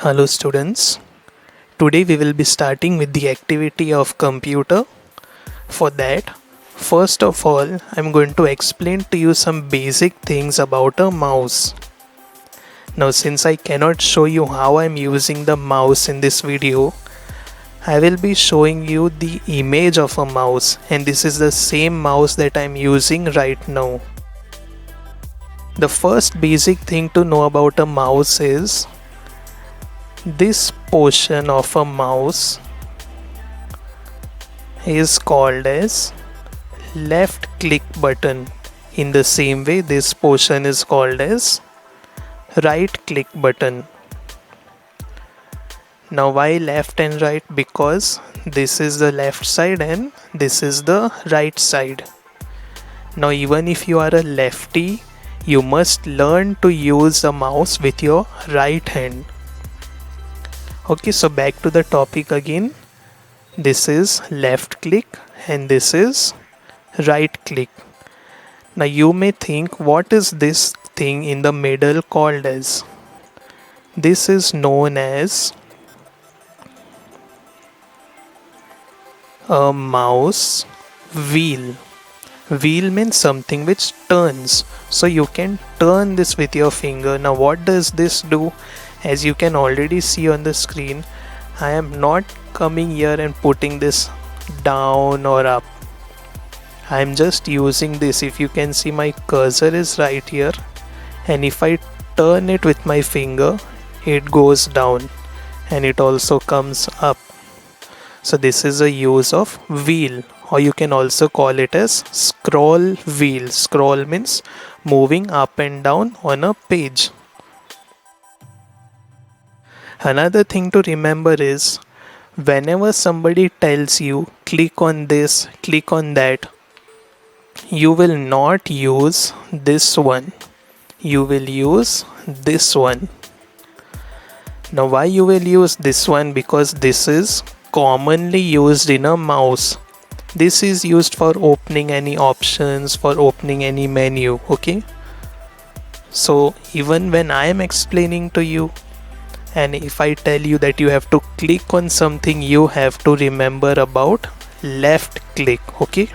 Hello students. Today we will be starting with the activity of computer. For that, first of all, I'm going to explain to you some basic things about a mouse. Now since I cannot show you how I'm using the mouse in this video, I will be showing you the image of a mouse, and this is the same mouse that I'm using right now. The first basic thing to know about a mouse is this portion of a mouse is called as left click button. In the same way, this portion is called as right click button. Now why left and right? Because this is the left side and this is the right side. Now even if you are a lefty, you must learn to use a mouse with your right hand. Okay, so back to the topic again. This is left click and this is right click. Now you may think, what is this thing in the middle called as? This is known as a mouse wheel. Wheel means something which turns. So you can turn this with your finger. Now what does this do? As you can already see on the screen, I am not coming here and putting this down or up. I am just using this. If you can see, my cursor is right here, and if I turn it with my finger, it goes down and it also comes up. So this is a use of wheel, or you can also call it as scroll wheel. Scroll means moving up and down on a page. Another thing to remember is, whenever somebody tells you click on this, click on that, you will not use this one. You will use this one. Now why you will use this one? Because this is commonly used in a mouse. This is used for opening any options, for opening any menu, okay? So even when I am explaining to you, and if I tell you that you have to click on something, you have to remember about left click, okay?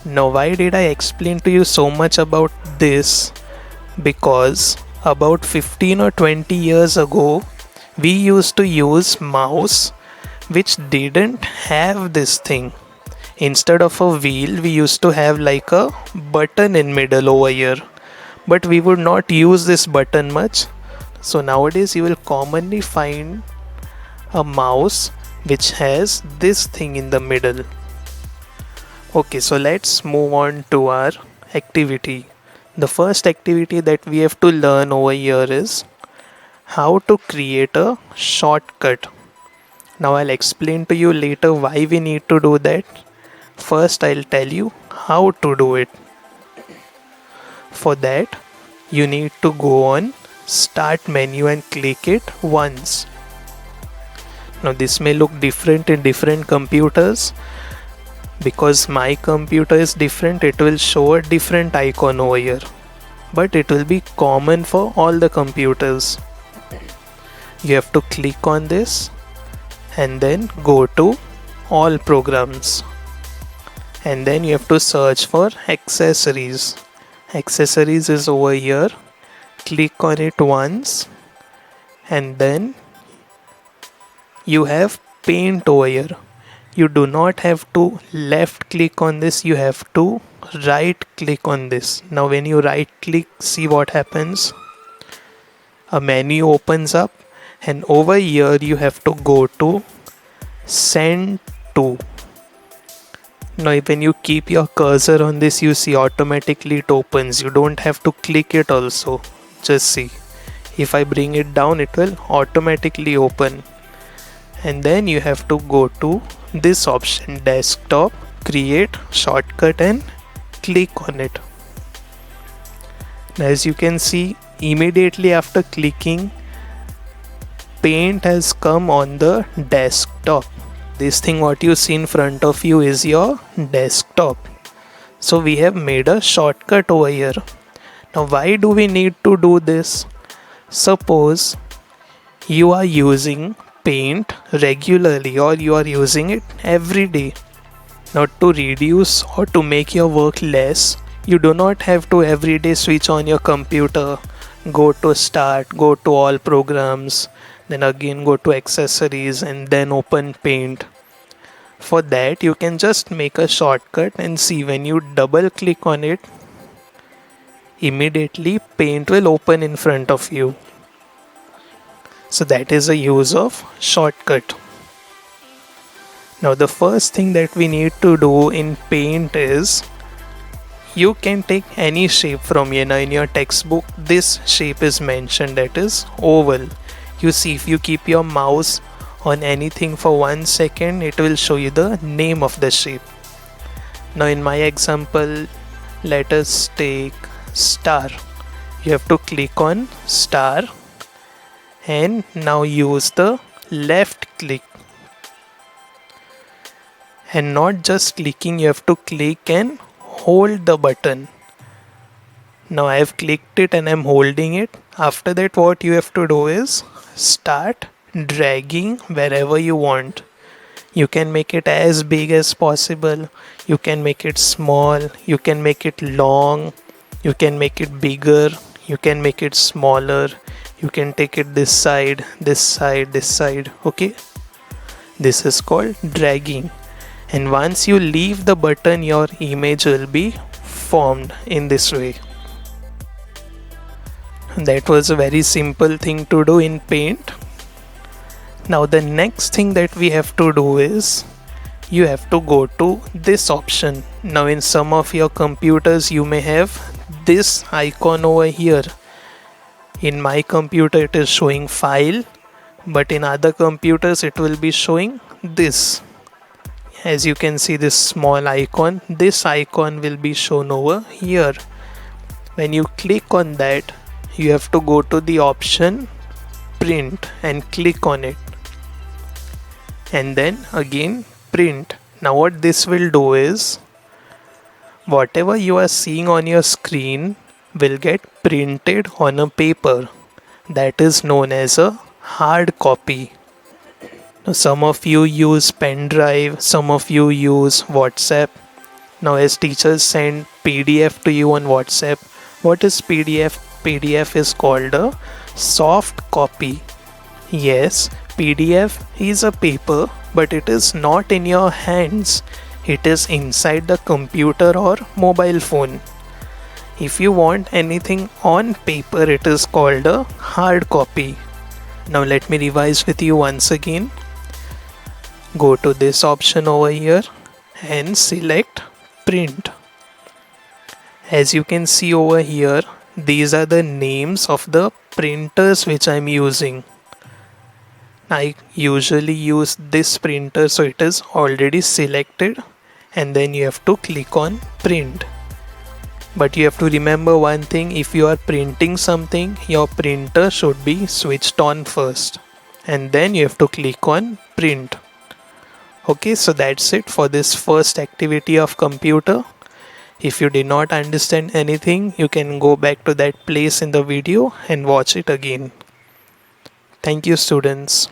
Now why did I explain to you so much about this? Because about 15 or 20 years ago, we used to use mouse which didn't have this thing. Instead of a wheel, we used to have like a button in middle over here, but we would not use this button much. So nowadays you will commonly find a mouse which has this thing in the middle. Okay, so let's move on to our activity. The first activity that we have to learn over here is how to create a shortcut. Now I'll explain to you later why we need to do that. First I'll tell you how to do it. For that, you need to go on Start menu and click it once. Now this may look different in different computers. Because my computer is different, it will show a different icon over here, but it will be common for all the computers. You have to click on this and then go to all programs, and then you have to search for accessories. Accessories is over here. Click on it once, and then you have paint over here. You do not have to left click on this, you have to right click on this. Now when you right click, see what happens. A menu opens up, and over here you have to go to send to. Now when you keep your cursor on this, you see automatically it opens. You don't have to click it also. Just see, if I bring it down, it will automatically open. And then you have to go to this option, desktop, create shortcut, and click on it. Now as you can see, immediately after clicking, paint has come on the desktop. This thing what you see in front of you is your desktop. So we have made a shortcut over here. Now why do we need to do this? Suppose You are using paint regularly or you are using it every day. Not to reduce or to make your work less, you do not have to every day switch on your computer, go to start, go to all programs, then again go to accessories and then open paint. For that, you can just make a shortcut and see when you double click on it, immediately paint will open in front of you. So that is a use of shortcut. Now the first thing that we need to do in paint is you can take any shape from here. Now in your textbook this shape is mentioned, that is oval. You see, if you keep your mouse on anything for 1 second, it will show you the name of the shape. Now in my example, let us take star. You have to click on star and now use the left click, and not just clicking, you have to click and hold the button. Now I have clicked it and I'm holding it. After that, what you have to do is start dragging wherever you want. You can make it as big as possible, you can make it small, you can make it long, you can make it bigger, you can make it smaller, you can take it this side, this side, this side. Okay, this is called dragging. And once you leave the button, your image will be formed in this way. That was a very simple thing to do in paint. Now the next thing that we have to do is you have to go to this option. Now in some of your computers you may have this icon over here. In my computer it is showing file, but in other computers it will be showing this. As you can see, this small icon, this icon will be shown over here. When you click on that, you have to go to the option print and click on it, and then again print. Now what this will do is whatever you are seeing on your screen will get printed on a paper that is known as a hard copy. Now some of you use pen drive, some of you use WhatsApp. Now as teachers send PDF to you on WhatsApp, what is PDF? PDF is called a soft copy. Yes, PDF is a paper, but it is not in your hands. It is inside the computer or mobile phone. If you want anything on paper, it is called a hard copy. Now let me revise with you once again. Go to this option over here and select print. As you can see over here, these are the names of the printers which I am using. I usually use this printer, so it is already selected, and then you have to click on print. But you have to remember one thing: if you are printing something, your printer should be switched on first, and then you have to click on print. Okay, so that's it for this first activity of computer. If you did not understand anything, you can go back to that place in the video and watch it again. Thank you, students.